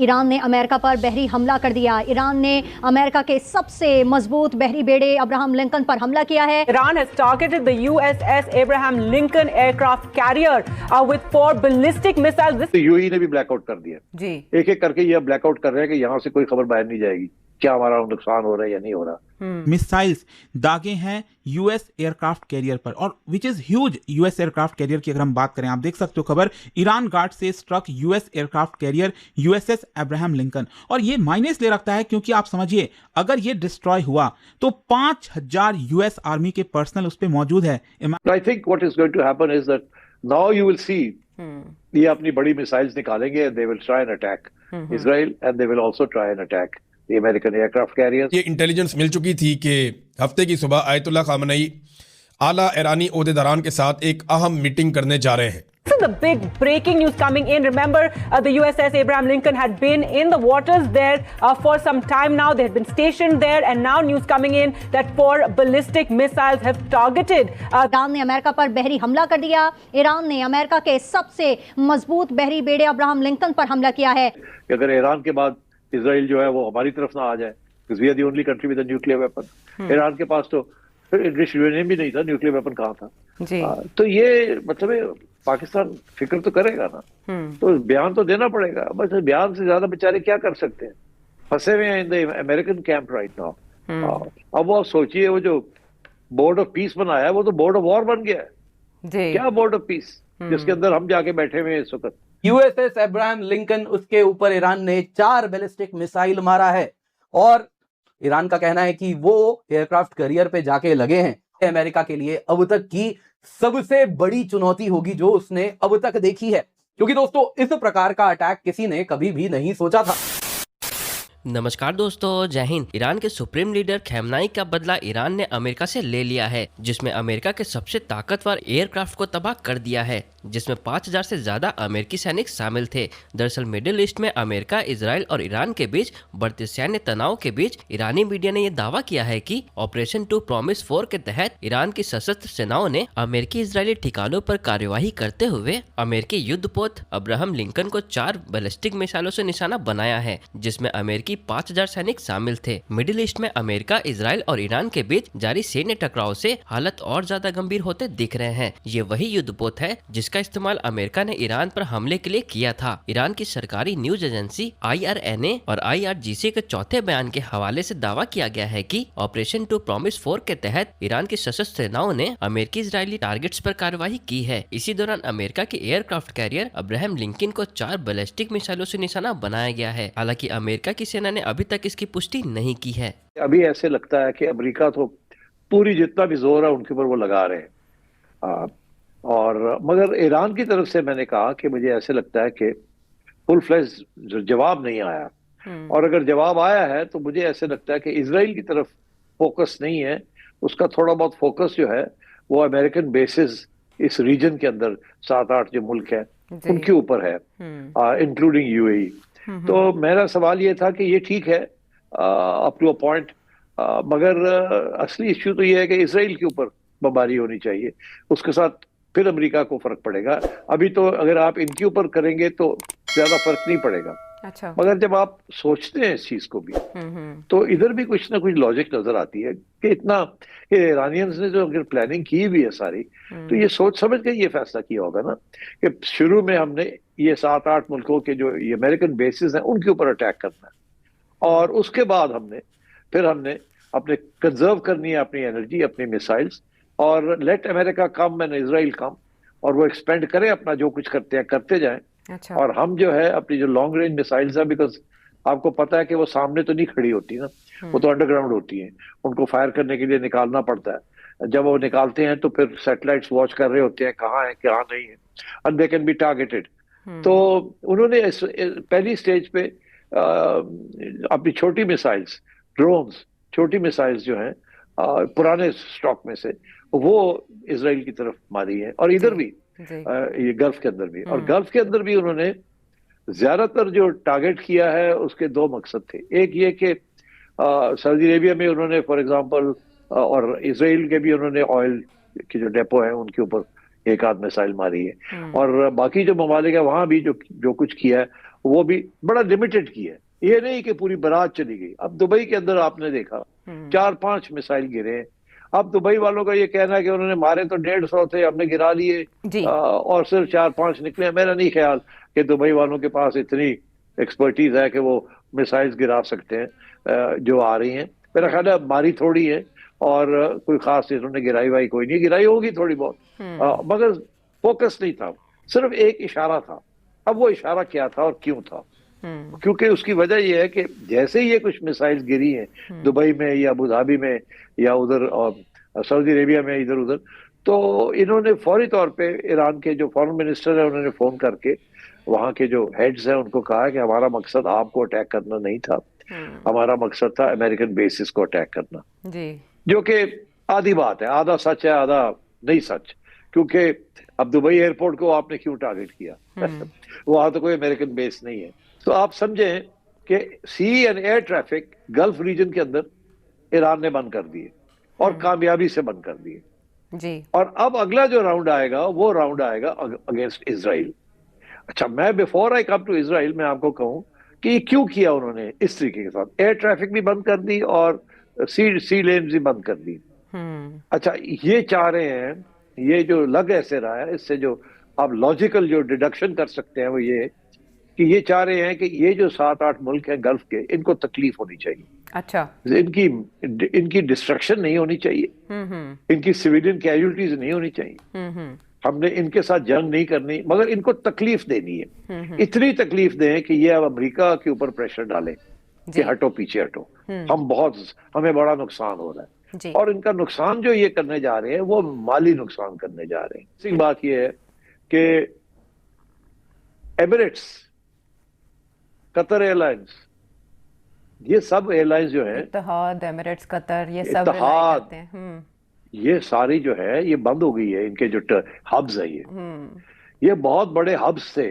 Iran ने America पर बहरी हमला कर दिया। ईरान ने अमेरिका के सबसे मजबूत बहरी बेड़े अब्राहम लिंकन पर हमला किया है। Iran has targeted the USS Abraham Lincoln aircraft carrier with 4 ballistic missiles. तो यूएई ने भी ब्लैकआउट कर दिया जी, एक एक करके ये ब्लैकआउट कर रहे हैं कि यहाँ से कोई खबर बाहर नहीं जाएगी, क्या हमारा नुकसान हो रहा है या नहीं हो रहा। मिसाइल्स दागे हैं यूएस एयरक्राफ्ट कैरियर पर, और which is huge. US aircraft career की अगर हम बात करें, आप देख सकते हो खबर, ईरान गार्ड से struck US aircraft carrier USS Abraham Lincoln. और ये मायने इसलिए रखता है क्योंकि आप समझिए, अगर ये डिस्ट्रॉय हुआ तो 5000 यूएस आर्मी के पर्सनल उस पर मौजूद है। I think what is going to happen is that now you will see ये अपनी बड़ी मिसाइल्स निकालेंगे, they will try an attack Israel and they will also try an attack the American aircraft carriers. ये intelligence मिल चुकी थी कि हफ्ते की सुबह आयतुल्लाह खामनेई आला ईरानी ओहदेदारान के साथ एक अहम मीटिंग करने जा रहे हैं। this is the big breaking news coming in. Remember, the USS Abraham Lincoln had been in the waters there for some time now. They had been stationed there, and now news coming in that 4 ballistic missiles have targeted. Iran ने America पर बहरी हमला कर दिया। Iran ने America के सबसे मजबूत बहरी बेड़े अब्राहम लिंकन पर हमला किया है। अगर ईरान के बाद इजराइल जो है वो हमारी तरफ ना आ जाए, because we are the only country with a nuclear weapon. Iran के पास तो फिर इंग्लिश यूरेनियम भी नहीं था, न्यूक्लियर वेपन कहाँ था। जी, तो ये मतलब पाकिस्तान फिक्र तो करेगा ना, तो बयान तो देना पड़ेगा। बस बयान से ज्यादा बेचारे क्या कर सकते हैं, फंसे हुए हैं in the American camp right now. अब वो सोचिए, वो जो बोर्ड ऑफ पीस बनाया है वो तो बोर्ड ऑफ वॉर बन गया है। जी, क्या बोर्ड ऑफ पीस, जिसके अंदर हम जाके बैठे हुए हैं इस वक्त। यूएसएस अब्राहम लिंकन, उसके ऊपर ईरान ने 4 बैलिस्टिक मिसाइल मारा है, और ईरान का कहना है कि वो एयरक्राफ्ट कैरियर पे जाके लगे हैं। अमेरिका के लिए अब तक की सबसे बड़ी चुनौती होगी जो उसने अब तक देखी है, क्योंकि दोस्तों इस प्रकार का अटैक किसी ने कभी भी नहीं सोचा था। नमस्कार दोस्तों, जय हिंद। ईरान के सुप्रीम लीडर खamenei का बदला ईरान ने अमेरिका से ले लिया है, जिसमें अमेरिका के सबसे ताकतवर एयरक्राफ्ट को तबाह कर दिया है, जिसमें 5000 से ज्यादा अमेरिकी सैनिक शामिल थे। दरअसल मिडिल ईस्ट में अमेरिका, इजराइल और ईरान के बीच बढ़ते सैन्य तनाव के बीच ईरानी मीडिया ने यह दावा किया है कि ऑपरेशन 2 प्रॉमिस 4 के तहत ईरान की सशस्त्र सेनाओं ने अमेरिकी इजरायली ठिकानों पर कार्यवाही करते हुए अमेरिकी युद्धपोत अब्राहम लिंकन को 4 बैलिस्टिक मिसाइलों से निशाना बनाया है, जिसमें अमेरिकी 5000 सैनिक शामिल थे। मिडिल ईस्ट में अमेरिका, इजराइल और ईरान के बीच जारी सैन्य टकराव से हालत और ज्यादा गंभीर होते दिख रहे हैं। ये वही युद्धपोत है जिसका इस्तेमाल अमेरिका ने ईरान पर हमले के लिए किया था। ईरान की सरकारी न्यूज एजेंसी IRNA और IRGC के चौथे बयान के हवाले से दावा किया गया है कि ऑपरेशन 2 प्रॉमिस 4 के तहत ईरान की सशस्त्र सेनाओं ने अमेरिकी इजरायली टारगेट्स पर कार्रवाई की है। इसी दौरान अमेरिका के एयरक्राफ्ट कैरियर अब्राहम लिंकन को 4 बैलिस्टिक मिसाइलों से निशाना बनाया गया है। हालांकि अमेरिका की सेना ने अभी तक इसकी पुष्टि नहीं की है। अभी ऐसे लगता है कि अमेरिका तो पूरी जितना भी जोर है उनके ऊपर वो लगा रहे हैं, और मगर ईरान की तरफ से मैंने कहा कि मुझे ऐसे लगता है कि फुल फ्लेज जवाब नहीं आया, और अगर जवाब आया है तो मुझे ऐसे लगता है कि इजराइल की तरफ फोकस नहीं है, उसका थोड़ा बहुत फोकस जो है वो अमेरिकन बेसिस इस रीजन के अंदर 7-8 जो मुल्क है उनके ऊपर है, इंक्लूडिंग यूएई। तो मेरा सवाल ये था कि ये ठीक है अप टू अ पॉइंट, मगर असली इश्यू तो ये है कि इसराइल के ऊपर बमबारी होनी चाहिए, उसके साथ फिर अमेरिका को फर्क पड़ेगा। अभी तो अगर आप इनके ऊपर करेंगे तो ज्यादा फर्क नहीं पड़ेगा। अच्छा, मगर जब आप सोचते हैं इस चीज को भी तो इधर भी कुछ ना कुछ लॉजिक नजर आती है कि इतना कि ईरानियंस ने जो अगर प्लानिंग की भी है सारी, तो ये सोच समझ के ये फैसला किया होगा ना कि शुरू में हमने ये 7-8 मुल्कों के जो ये अमेरिकन बेसिस हैं उनके ऊपर अटैक करना है, और उसके बाद हमने अपने कंजर्व करनी है अपनी एनर्जी, अपनी मिसाइल्स, और let America come and Israel come, और वो एक्सपेंड करें अपना जो कुछ करते हैं करते जाएं। अच्छा, और हम जो है अपनी जो लॉन्ग रेंज मिसाइल्स है, बिकॉज आपको पता है कि वो सामने तो नहीं खड़ी होती ना, वो तो अंडरग्राउंड होती हैं, उनको फायर करने के लिए निकालना पड़ता है। जब वो निकालते हैं तो फिर सैटेलाइट्स वॉच कर रहे होते हैं कहाँ है कहाँ नहीं है, and they can be targeted. तो उन्होंने पहली स्टेज पे अपनी छोटी मिसाइल्स, ड्रोन्स, छोटी मिसाइल्स जो हैं पुराने स्टॉक में से वो इजराइल की तरफ मारी है, और इधर भी ये गल्फ के अंदर भी, और गल्फ के अंदर भी उन्होंने ज्यादातर जो टारगेट किया है उसके 2 मकसद थे। एक ये कि सऊदी अरेबिया में उन्होंने फॉर एग्जांपल, और इजराइल के भी उन्होंने ऑयल के जो डेपो है उनके ऊपर 1 आध मिसाइल मारी है, और बाकी जो ममालिक है वहां भी जो कुछ किया है वो भी बड़ा लिमिटेड की है, ये नहीं कि पूरी बारात चली गई। अब दुबई के अंदर आपने देखा 4-5 मिसाइल गिरे हैं। अब दुबई वालों का ये कहना है कि उन्होंने मारे तो 150 थे, हमने गिरा लिए और सिर्फ 4-5 निकले। मेरा नहीं ख्याल कि दुबई वालों के पास इतनी एक्सपर्टीज है कि वो मिसाइल्स गिरा सकते हैं जो आ रही हैं। मेरा ख्याल है मारी थोड़ी है और कोई खास इन्होंने गिराई वाई कोई नहीं, गिराई होगी थोड़ी बहुत, मगर फोकस नहीं था, सिर्फ एक इशारा था। अब वो इशारा क्या था और क्यों था? क्योंकि उसकी वजह यह है कि जैसे ही ये कुछ मिसाइल्स गिरी हैं दुबई में या अबू धाबी में या उधर सऊदी अरेबिया में इधर उधर, तो इन्होंने फौरी तौर पे ईरान के जो फॉरेन मिनिस्टर है उन्होंने फोन करके वहां के जो हेड्स हैं उनको कहा कि हमारा मकसद आपको अटैक करना नहीं था, हमारा मकसद था अमेरिकन बेसिस को अटैक करना जी। जो कि आधी बात है, आधा सच है आधा नहीं सच, क्योंकि अब दुबई एयरपोर्ट को आपने क्यों टारगेट किया? वहां तो कोई अमेरिकन बेस नहीं है। तो आप समझें कि sea and air traffic gulf region के अंदर ईरान ने बंद कर दिए और कामयाबी से बंद कर दिए जी। और अब अगला जो राउंड आएगा वो राउंड आएगा अगेंस्ट इजराइल। अच्छा, मैं before I come to Israel मैं आपको कहूं कि क्यों किया उन्होंने इस तरीके के साथ, एयर ट्रैफिक भी बंद कर दी और सी लेन भी बंद कर दी। अच्छा, ये चाह रहे हैं, ये जो लग ऐसे रहा है, इससे जो आप लॉजिकल जो डिडक्शन कर सकते हैं वो ये कि ये चाह रहे हैं कि ये जो 7-8 मुल्क हैं गल्फ के, इनको तकलीफ होनी चाहिए। अच्छा, इनकी डिस्ट्रक्शन नहीं होनी चाहिए, इनकी सिविलियन कैजुअलिटीज नहीं होनी चाहिए, हमने इनके साथ जंग नहीं करनी, मगर इनको तकलीफ देनी है। इतनी तकलीफ दें कि ये अब अमेरिका के ऊपर प्रेशर डालें कि हटो पीछे हटो, हमें बड़ा नुकसान हो रहा है। और इनका नुकसान जो ये करने जा रहे हैं वो माली नुकसान करने जा रहे हैं। दूसरी बात ये है कि एमिरेट्स, कतर एयरलाइंस, ये सब एयरलाइंस जो है, इत्तेहाद, एमिरेट्स, कतर, ये सब करते हैं, ये सारी जो है ये बंद हो गई है। इनके जो हब्स है ये बहुत बड़े हब्स थे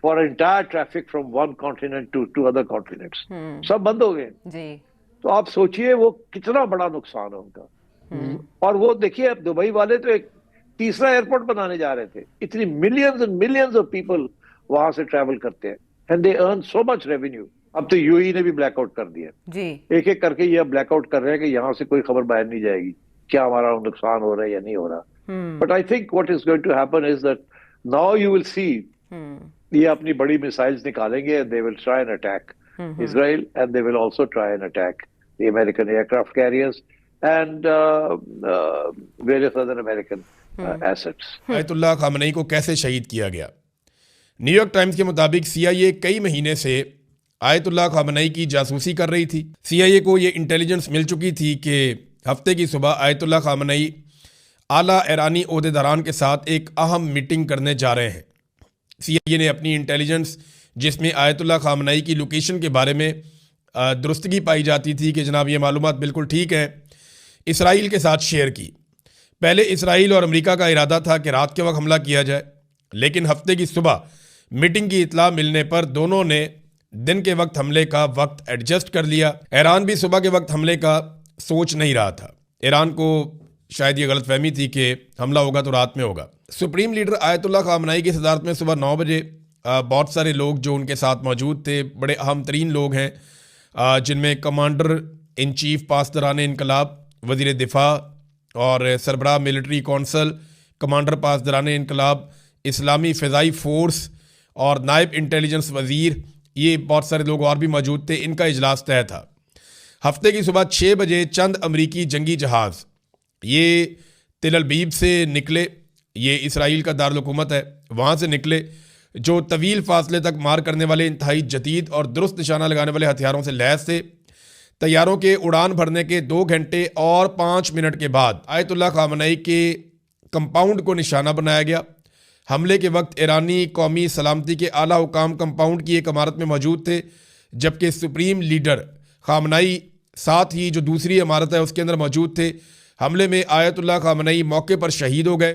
for entire traffic from one continent to other continents, सब बंद हो गए जी। तो आप सोचिए वो कितना बड़ा नुकसान है उनका। और वो देखिए, अब दुबई वाले तो एक तीसरा एयरपोर्ट बनाने जा रहे थे, इतनी millions and millions of people वहां से ट्रैवल करते हैं and they earn so much revenue. अब तो यूएई ने भी ब्लैकआउट कर दिया जी, एक एक करके ये ब्लैकआउट कर रहे हैं कि यहाँ से कोई खबर बाहर नहीं जाएगी, क्या हमारा नुकसान हो रहा है या नहीं हो रहा। But I think what is going to happen is that now you will see ये अपनी बड़ी मिसाइल्स निकालेंगे, they will try an attack Israel and they will also try an attack the American aircraft carriers and various other American assets. Ayatollah Khamenei को कैसे शहीद किया गया? New York times के मुताबिक CIA कई महीने से आयतुल्लाह खामनेई की जासूसी कर रही थी। CIA को ये इंटेलिजेंस मिल चुकी थी कि हफ्ते की सुबह आयतुल्लाह खामनेई आला ईरानी ओहदेदारान के साथ एक अहम मीटिंग करने जा रहे हैं। CIA ने अपनी इंटेलिजेंस, जिसमें आयतुल्लाह खामनेई की लोकेशन के बारे में दुरुस्तगी पाई जाती थी कि जनाब ये मालूमात बिल्कुल ठीक है, इसराइल के साथ शेयर की। पहले इसराइल और अमेरिका का इरादा था कि रात के वक्त हमला किया जाए, लेकिन हफ्ते की सुबह मीटिंग की इतला मिलने पर दोनों ने दिन के वक्त हमले का वक्त एडजस्ट कर लिया। ईरान भी सुबह के वक्त हमले का सोच नहीं रहा था। ईरान को शायद ये गलतफहमी थी कि हमला होगा तो रात में होगा। सुप्रीम लीडर आयतुल्लाह खामनेई की सदारत में सुबह 9 बजे बहुत सारे लोग जो उनके साथ मौजूद थे, बड़े अहम तरीन लोग हैं, जिनमें कमांडर इन चीफ पासदारान इनकलाब, वज़ीर दिफा और सरबराह मिलिट्री कौंसल, कमांडर पासदारान इनकलाब, इस्लामी फ़िज़ाई फ़ोर्स और नायब इंटेलिजेंस वज़ीर, ये बहुत सारे लोग और भी मौजूद थे। इनका इजलास तय था। हफ्ते की सुबह 6 बजे चंद अमरीकी जंगी जहाज़ ये तिल अबीब से निकले, ये इसराइल का दारुल हुकूमत है, वहाँ से निकले, जो तवील फासले तक मार करने वाले इंतहाई जदीद और दुरुस्त निशाना लगाने वाले हथियारों से लैस थे। तैयारों के उड़ान भरने के 2 घंटे और 5 मिनट के बाद आयतुल्लाह खामनेई के कंपाउंड को निशाना बनाया गया। हमले के वक्त ईरानी कौमी सलामती के आला हुकाम कंपाउंड की एक इमारत में मौजूद थे, जबकि सुप्रीम लीडर खामनेई साथ ही जो दूसरी इमारत है उसके अंदर मौजूद थे। हमले में आयतुल्लाह खामनेई मौके पर शहीद हो गए।